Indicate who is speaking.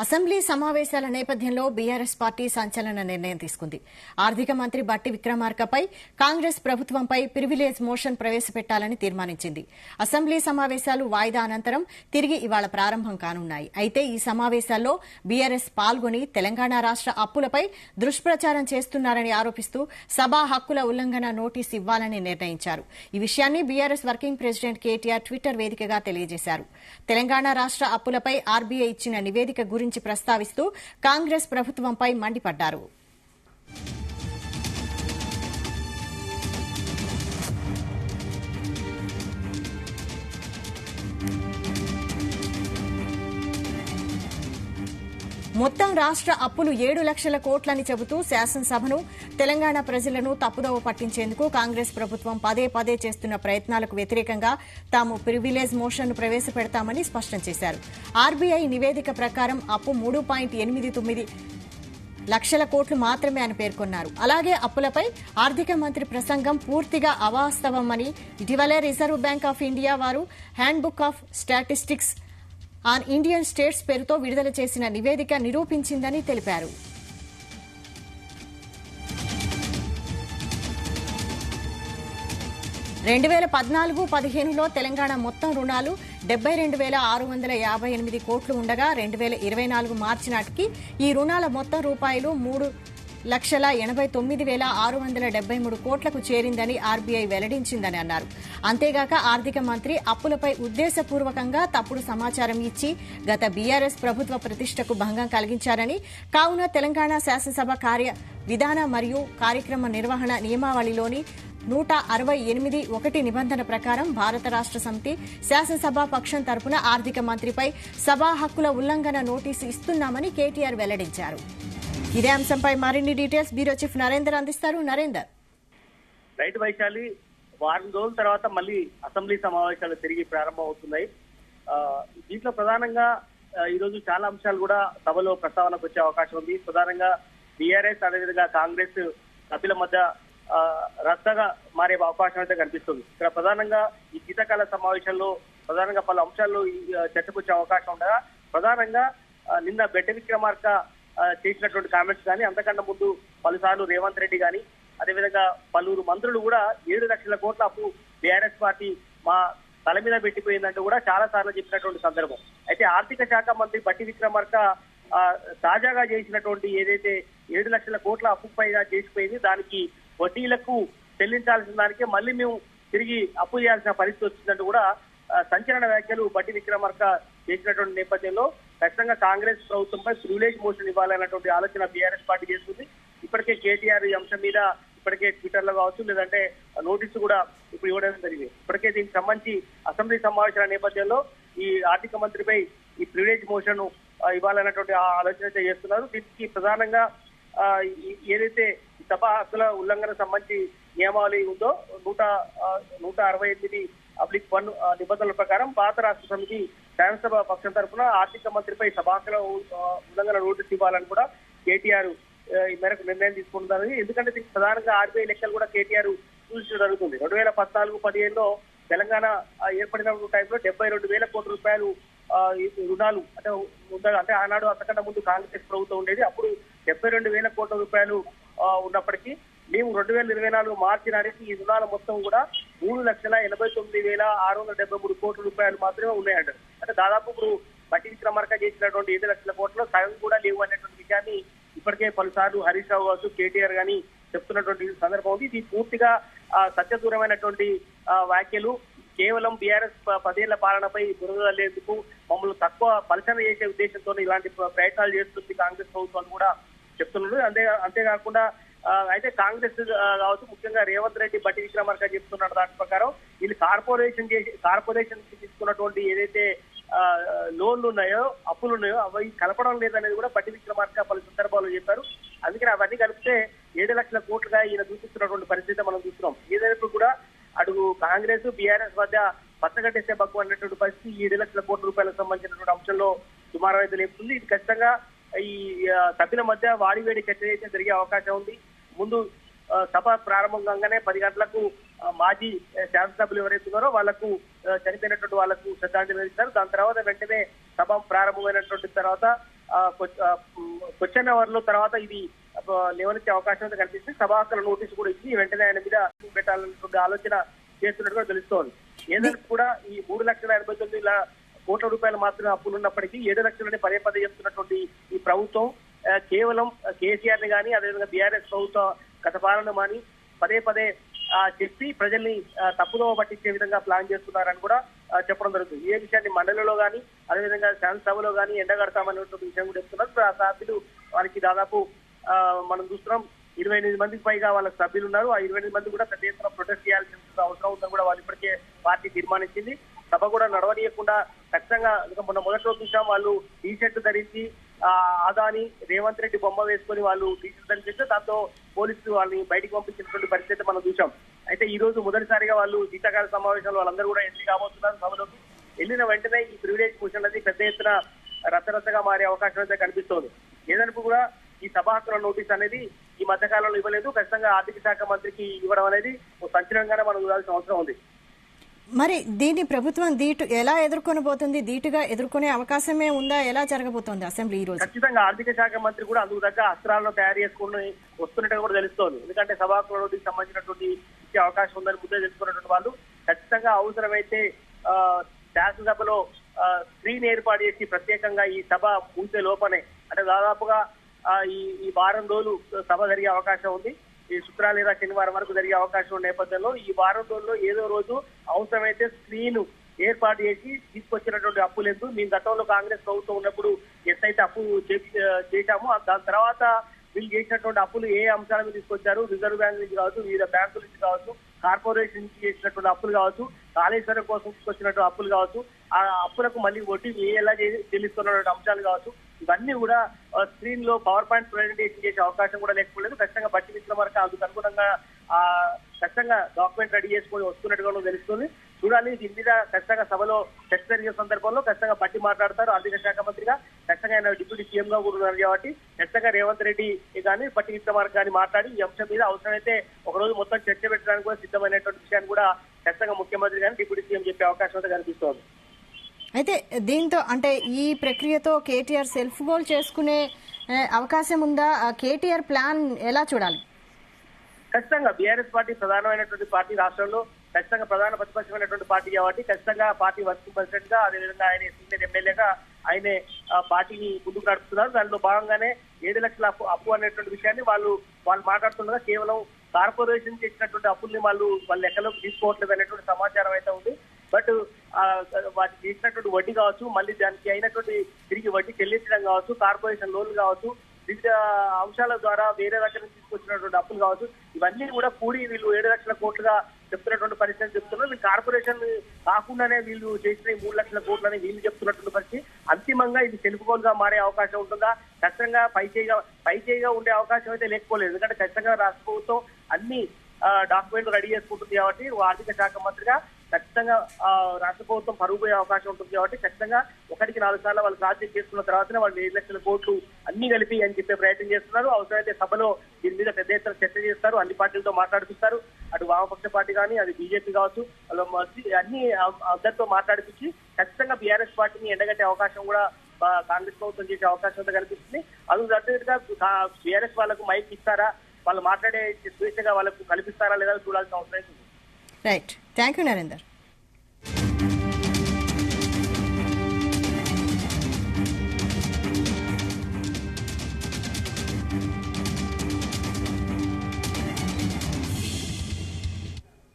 Speaker 1: Assembly సమావేశాల నేపథ్యంలో BRS party సంచలన నిర్ణయం తీసుకుంది. ఆర్థిక మంత్రి బట్టి విక్రమార్కపై కాంగ్రెస్ ప్రభుత్వంపై ప్రివిలేజ్ మోషన్ ప్రవేశపెట్టాలని తీర్మానించింది. అసెంబ్లీ సమావేశాలు వాయిదా అనంతరం తిరిగి ఇవాళ ప్రారంభం కానున్నాయి. అయితే ఈ సమావేశాల్లో బీఆర్ఎస్ పాల్గొని తెలంగాణ రాష్ట అప్పులపై దుష్ప్రచారం చేస్తున్నారని ఆరోపిస్తూ సభా హక్కుల ఉల్లంఘన నోటీసు ఇవ్వాలని నిర్ణయించారు. ఈ విషయాన్ని BRS working president KTR Twitter వేదికగా తెలియజేశారు. తెలంగాణ రాష్ట అప్పులపై ఆర్బీఐ ఇచ్చిన నివేదిక గురించి ప్రస్తావిస్తూ కాంగ్రెస్ ప్రభుత్వంపై మండిపడ్డారు. మొత్తం రాష్ట్ర అప్పులు 7 లక్షల కోట్లని చెబుతూ శాసనసభను, తెలంగాణ ప్రజలను తప్పుదోవ పట్టించేందుకు కాంగ్రెస్ ప్రభుత్వం పదే పదే చేస్తున్న ప్రయత్నాలకు వ్యతిరేకంగా తాము ప్రివిలేజ్ మోషన్ను ప్రవేశపెడతామని స్పష్టం చేశారు. ఆర్బీఐ నివేదిక ప్రకారం అప్పు 3.89 లక్షల కోట్లు మాత్రమే అని పేర్కొన్నారు. అలాగే అప్పులపై ఆర్థిక మంత్రి ప్రసంగం పూర్తిగా అవాస్తవమని ఇటీవలే రిజర్వ్ బ్యాంక్ ఆఫ్ ఇండియా వారు hand book of statistics on Indian states పేరుతో విడుదల చేసిన నివేదిక నిరూపించిందని తెలిపారు. రెండు 2014-15లో తెలంగాణ మొత్తం రుణాలు 72,658 కోట్లు ఉండగా 2024 మార్చి నాటికి ఈ రుణాల మొత్తం రూపాయలు 3,89,673 కోట్లకు చేరిందని ఆర్బీఐ వెల్లడించిందని అన్నారు. అంతేగాక ఆర్థిక మంత్రి అప్పులపై ఉద్దేశపూర్వకంగా తప్పుడు సమాచారం ఇచ్చి గత బీఆర్ఎస్ ప్రభుత్వ ప్రతిష్టకు భంగం కలిగించారని, కావున తెలంగాణ శాసనసభ కార్య విధాన మరియు కార్యక్రమ నిర్వహణ నియమావళిలోని 168(1) నిబంధన ప్రకారం భారత రాష్ట సమితి శాసనసభ పక్షం తరపున ఆర్థిక మంత్రిపై సభా హక్కుల ఉల్లంఘన నోటీసు ఇస్తున్నామని కేటీఆర్ వెల్లడించారు. ఇదే అంశంపై మరిన్ని డీటెయిల్స్ బ్యూరో చీఫ్ నరేందర్ అందిస్తారు. నరేందర్.
Speaker 2: రైట్ వైశాలి, వారం రోజుల తర్వాత మళ్ళీ అసెంబ్లీ సమావేశాలు తిరిగి ప్రారంభం అవుతున్నాయి. దీంట్లో ప్రధానంగా ఈరోజు చాలా అంశాలు కూడా సభలో ప్రస్తావనకు వచ్చే అవకాశం ఉంది. ప్రధానంగా బీఆర్ఎస్ అదేవిధంగా కాంగ్రెస్ సభ్యుల మధ్య రద్దగా మారే అవకాశం అయితే కనిపిస్తుంది. ఇక్కడ ప్రధానంగా ఈ శీతాకాల సమావేశంలో ప్రధానంగా పలు అంశాల్లో చర్చకు వచ్చే అవకాశం ఉండగా ప్రధానంగా నిన్న బట్టి విక్రమార్క చేసినటువంటి కామెంట్స్ కానీ, అంతకన్నా ముందు పలుసార్లు రేవంత్ రెడ్డి కానీ, అదేవిధంగా పలువురు మంత్రులు కూడా 7 లక్షల కోట్ల అప్పు బీఆర్ఎస్ పార్టీ మా తల మీద పెట్టిపోయిందంటూ కూడా చాలా సార్లు చెప్పినటువంటి సందర్భం. అయితే ఆర్థిక శాఖ మంత్రి బట్టి విక్రమార్క తాజాగా చేసినటువంటి ఏదైతే 7 లక్షల కోట్ల అప్పు పైగా చేసిపోయింది, దానికి వడ్డీలకు చెల్లించాల్సిన దానికే మళ్ళీ మేము తిరిగి అప్పు చేయాల్సిన పరిస్థితి వచ్చిందంటూ కూడా సంచలన వ్యాఖ్యలు బట్టి విక్రమార్క చేసినటువంటి నేపథ్యంలో ఖచ్చితంగా కాంగ్రెస్ ప్రభుత్వంపై ప్రివిలేజ్ మోషన్ ఇవ్వాలన్నటువంటి ఆలోచన బీఆర్ఎస్ పార్టీ చేస్తుంది. ఇప్పటికే కేటీఆర్ ఈ అంశం మీద ఇప్పటికే ట్విట్టర్ లో కావచ్చు, లేదంటే నోటీసు కూడా ఇప్పుడు ఇవ్వడం జరిగింది. ఇప్పటికే దీనికి సంబంధించి అసెంబ్లీ సమావేశాల నేపథ్యంలో ఈ ఆర్థిక మంత్రిపై ఈ ప్రివిలేజ్ మోషన్ ఇవ్వాలన్నటువంటి ఆలోచన అయితే చేస్తున్నారు. దీనికి ప్రధానంగా ఏదైతే సభ హక్కుల ఉల్లంఘన సంబంధించి నియమావళి ఉందో 168(1) నిబంధనల ప్రకారం భారత రాష్ట్ర సమితి శాసనసభ పక్షం తరఫున ఆర్థిక మంత్రిపై సభా హక్కుల ఉల్లంఘన నోటీసు ఇవ్వాలని కూడా కేటీఆర్ ఈ మేరకు నిర్ణయం తీసుకుంటున్నారు. ఎందుకంటే దీనికి ప్రధానంగా ఆర్బీఐ లెక్కలు కూడా కేటీఆర్ సూచించడం జరుగుతుంది. 2014-15లో తెలంగాణ ఏర్పడిన టైంలో 72,000 కోట్ల రూపాయలు రుణాలు అంటే ఆనాడు అంతకన్నా ముందు కాంగ్రెస్ ప్రభుత్వం ఉండేది. అప్పుడు 72,000 కోట్ల రూపాయలు ఉన్నప్పటికీ మేము 2024 మార్చి నాటికి ఈ రుణాల మొత్తం కూడా 3,89,673 కోట్ల రూపాయలు మాత్రమే ఉన్నాయంటారు. అంటే దాదాపు ఇప్పుడు బట్టి విక్రమార్క చేసినటువంటి 7 లక్షల కోట్ల సగం కూడా లేవు అనేటువంటి విషయాన్ని ఇప్పటికే పలుసార్లు హరీష్ రావు కావచ్చు, కేటీఆర్ గానీ చెప్తున్నటువంటి సందర్భం ఉంది. ఇది పూర్తిగా సత్యదూరమైనటువంటి వ్యాఖ్యలు. కేవలం బీఆర్ఎస్ 10 ఏళ్ల పాలనపై బురదలేందుకు, మమ్మల్ని తక్కువ పలచన చేసే ఉద్దేశంతో ఇలాంటి ప్రయత్నాలు చేస్తుంది కాంగ్రెస్ ప్రభుత్వం కూడా చెప్తున్నారు. అంతేకాకుండా అయితే కాంగ్రెస్ కావచ్చు, ముఖ్యంగా రేవంత్ రెడ్డి బట్టి విక్రమార్క చెప్తున్న దాని ప్రకారం వీళ్ళు కార్పొరేషన్ తీసుకున్నటువంటి ఏదైతే లోన్లు ఉన్నాయో, అప్పులు ఉన్నాయో అవి కలపడం లేదనేది కూడా బట్టి విక్రమార్క పలు సందర్భాల్లో చెప్పారు. అందుకని అవన్నీ కలిపితే 7 లక్షల కోట్లుగా ఈయన చూపిస్తున్నటువంటి పరిస్థితి మనం చూస్తున్నాం. ఏదైనా కూడా అడుగు కాంగ్రెస్ బీఆర్ఎస్ మధ్య పచ్చగట్టేసే బక్కు అన్నటువంటి పరిస్థితి 7 లక్షల కోట్ల రూపాయలకు సంబంధించినటువంటి అంశంలో సుమారు అయితే లేపుతుంది. ఇది ఖచ్చితంగా ఈ సభ్యుల మధ్య వాడివేడి చర్చ అయితే జరిగే అవకాశం ఉంది. ముందు సభ ప్రారంభం కాగానే 10 గంటలకు మాజీ శాసనసభ్యులు ఎవరైతే ఉన్నారో వాళ్లకు చనిపోయినటువంటి వాళ్లకు శ్రద్ధాంజలి వేస్తారు. దాని తర్వాత వెంటనే సభ ప్రారంభమైనటువంటి తర్వాత క్వశ్చన్ అవర్ లో తర్వాత ఇది లేవనెత్తే అవకాశం అయితే కనిపిస్తుంది. సభాహక్కుల నోటీసు కూడా ఇచ్చి వెంటనే ఆయన మీద పెట్టాలన్నటువంటి ఆలోచన చేస్తున్నట్టుగా తెలుస్తోంది. ఏదైనా కూడా ఈ 3,89,000 కోట్ల రూపాయలు మాత్రమే అప్పులు ఉన్నప్పటికీ 7 లక్షలని పదే పదే చెప్తున్నటువంటి ఈ ప్రభుత్వం కేవలం కేసీఆర్ ని కానీ అదేవిధంగా బీఆర్ఎస్ ప్రభుత్వ గత పాలన మాని పదే పదే చెప్పి ప్రజల్ని తప్పుదో పట్టించే విధంగా ప్లాన్ చేస్తున్నారని కూడా చెప్పడం జరుగుతుంది. ఏ విషయాన్ని మండలిలో కానీ అదేవిధంగా శాసనసభలో కానీ ఎండగడతామనేటువంటి విషయం కూడా చెప్తున్నారు. ఆ సభ్యులు వారికి దాదాపు మనం చూస్తున్నాం 28 మందికి పైగా వాళ్ళ సభ్యులు ఉన్నారు. ఆ 28 మంది కూడా పెద్ద ఎత్తున ప్రొటెస్ట్ చేయాల్సిన అవసరం ఉందని కూడా వాళ్ళు ఇప్పటికే పార్టీ తీర్మానించింది. సభ కూడా నడవనీయకుండా ఖచ్చితంగా మొన్న మొదటి రోజు చూసాం వాళ్ళు టీ షర్ట్ ధరించి అదాని రేవంత్ రెడ్డి బొమ్మ వేసుకొని వాళ్ళు టీ షర్ట్ ధరించి దాంతో పోలీసులు వాళ్ళని బయటికి పంపించినటువంటి పరిస్థితి మనం చూసాం. అయితే ఈ రోజు మొదటిసారిగా వాళ్ళు శీతాకాల సమావేశంలో వాళ్ళందరూ కూడా ఎంట్రీ కాబోతున్నారు సభలోకి. వెళ్ళిన వెంటనే ఈ ప్రివిలేజ్ క్వశ్చన్ అనేది పెద్ద ఎత్తున రచ్చరచ్చగా మారే అవకాశం అయితే కనిపిస్తోంది. ఏదైనా కూడా ఈ సభా హక్కుల నోటీస్ అనేది ఈ మధ్య కాలంలో ఇవ్వలేదు. ఖచ్చితంగా ఆర్థిక శాఖ మంత్రికి ఇవ్వడం అనేది ఒక సంచలనంగానే మనం చూడాల్సిన అవసరం ఉంది.
Speaker 1: మరి దీన్ని ప్రభుత్వం ఎలా ఎదుర్కొనబోతుంది? ధీటుగా ఎదుర్కొనే అవకాశమే ఉందా? ఎలా జరగబోతోంది అసెంబ్లీ ఈ రోజు?
Speaker 2: ఖచ్చితంగా ఆర్థిక శాఖ మంత్రి కూడా అందుకు తగ్గ అస్త్రాలను తయారు చేసుకుని వస్తున్నట్టుగా కూడా తెలుస్తోంది. ఎందుకంటే సభా హక్కుల నోటీస్ సంబంధించినటువంటి ఇచ్చే అవకాశం ఉందని ముందే తెలుసుకున్నటువంటి వాళ్ళు ఖచ్చితంగా అవసరమైతే శాసనసభలో స్క్రీన్ ఏర్పాటు చేసి ప్రత్యేకంగా ఈ సభ పూర్తి లోపనే అంటే దాదాపుగా ఈ వారం రోజులు సభ జరిగే అవకాశం ఉంది. ఈ శుక్రవారం లేదా శనివారం వరకు జరిగే అవకాశం ఉన్న నేపథ్యంలో ఈ వారం రోజుల్లో ఏదో రోజు అవసరమైతే స్క్రీన్ ఏర్పాటు చేసి తీసుకొచ్చినటువంటి అప్పులు ఎందుకు మేము గతంలో కాంగ్రెస్ ప్రభుత్వం ఉన్నప్పుడు ఎంతైతే అప్పు చేశామో దాని తర్వాత వీళ్ళు చేసినటువంటి అప్పులు ఏ అంశాల మీద తీసుకొచ్చారు, రిజర్వ్ బ్యాంక్ నుంచి కావచ్చు, వివిధ బ్యాంకుల నుంచి కావచ్చు, కార్పొరేషన్ నుంచి చేసినటువంటి అప్పులు కావచ్చు, కాళేశ్వరం కోసం తీసుకొచ్చినటువంటి అప్పులు కావచ్చు, ఆ అప్పులకు మళ్ళీ వడ్డీ ఎలా చెల్లిస్తున్నటువంటి అంశాలు కావచ్చు, ఇవన్నీ కూడా స్క్రీన్ లో పవర్ పాయింట్ ప్రజెంటేషన్ చేసే అవకాశం కూడా లేకపోలేదు. ఖచ్చితంగా బట్టి విక్రమార్క అందుకు అనుగుణంగా ఖచ్చితంగా డాక్యుమెంట్ రెడీ చేసుకొని వస్తున్నట్టుగా తెలుస్తుంది. చూడాలి దీని మీద ఖచ్చితంగా సభలో చర్చ జరిగే సందర్భంలో ఖచ్చితంగా బట్టి మాట్లాడతారు ఆర్థిక శాఖ మంత్రిగా. ఖచ్చితంగా ఆయన డిప్యూటీ సీఎం గా కూడా ఉన్నారు కాబట్టి ఖచ్చితంగా రేవంత్ రెడ్డి కానీ బట్టి విక్రమార్క కానీ మాట్లాడి ఈ అంశం మీద అవసరమైతే ఒక రోజు మొత్తం చర్చ పెట్టడానికి కూడా సిద్ధమైనటువంటి విషయాన్ని కూడా ఖచ్చితంగా ముఖ్యమంత్రి కానీ డిప్యూటీ సీఎం చెప్పే అవకాశం అయితే కనిపిస్తోంది.
Speaker 1: అయితే దీంతో అంటే ఈ ప్రక్రియతో కేటీఆర్ సెల్ఫ్ గోల్ చేసుకునే అవకాశం ఉందా? కేటీఆర్ ప్లాన్ ఎలా చూడాలి?
Speaker 2: ఖచ్చితంగా బీఆర్ఎస్ పార్టీ ప్రధానమైనటువంటి పార్టీ రాష్ట్రంలో ఖచ్చితంగా ప్రధాన ప్రతిపక్షమైనటువంటి పార్టీ కాబట్టి ఖచ్చితంగా పార్టీ వర్కింగ్ ప్రెసిడెంట్ గా అదేవిధంగా ఆయన సీనియర్ ఎమ్మెల్యేగా ఆయనే పార్టీని ముందుకు నడుపుతున్నారు. దానిలో భాగంగానే 7 లక్షల అప్పు అనేటువంటి విషయాన్ని వాళ్ళు మాట్లాడుతుండగా కేవలం కార్పొరేషన్ చేసినటువంటి అప్పుల్ని వాళ్ళు లెక్కలోకి తీసుకోవట్లేదు అనేటువంటి సమాచారం అయితే ఉంది. బట్ వాటికి చేసినటువంటి వడ్డీ కావచ్చు, మళ్ళీ దానికి అయినటువంటి తిరిగి వడ్డీ చెల్లించడం కావచ్చు, కార్పొరేషన్ లోన్లు కావచ్చు, వివిధ అంశాల ద్వారా వేరే దగ్గర నుంచి తీసుకొచ్చినటువంటి అప్పులు కావచ్చు, ఇవన్నీ కూడా కూడి వీళ్ళు 7 లక్షల కోట్లుగా చెప్తున్నటువంటి పరిస్థితి చెప్తున్నారు. కార్పొరేషన్ కాకుండానే వీళ్ళు చేసిన 3 లక్షల కోట్లని వీళ్ళు చెప్తున్నటువంటి పరిస్థితి. అంతిమంగా ఇది సెల్ఫ్గోల్ గా మారే అవకాశం ఉంటుందా? ఖచ్చితంగా పైచేయిగా ఉండే అవకాశం అయితే లేకపోలేదు. ఎందుకంటే ఖచ్చితంగా రాష్ట్ర ప్రభుత్వం అన్ని డాక్యుమెంట్లు రెడీ చేసుకుంటుంది కాబట్టి ఆర్థిక శాఖ మంత్రిగా ఖచ్చితంగా రాష్ట్ర ప్రభుత్వం పరుగు పోయే అవకాశం ఉంటుంది కాబట్టి ఖచ్చితంగా 1-4 సార్లు వాళ్ళు సాధ్యం చేసుకున్న తర్వాతనే వాళ్ళు 7 లక్షల కోట్లు అన్ని కలిపి అని చెప్పే ప్రయత్నం చేస్తున్నారు. అవసరమైతే సభలో దీని మీద పెద్ద ఎత్తున చర్చ చేస్తారు, అన్ని పార్టీలతో మాట్లాడిపిస్తారు. అటు వామపక్ష పార్టీ కానీ అది బీజేపీ కావచ్చు, అన్ని అందరితో మాట్లాడిపించి ఖచ్చితంగా బీఆర్ఎస్ పార్టీని ఎండగట్టే అవకాశం కూడా కాంగ్రెస్ ప్రభుత్వం చేసే అవకాశం కనిపిస్తుంది. అందుకు తగ్గట్టుగా బీఆర్ఎస్ వాళ్ళకు మైక్ ఇస్తారా, వాళ్ళు మాట్లాడే స్వేచ్ఛగా వాళ్ళకు కల్పిస్తారా లేదా చూడాల్సిన అవసరం ఉంది.
Speaker 1: Right, thank you Narender.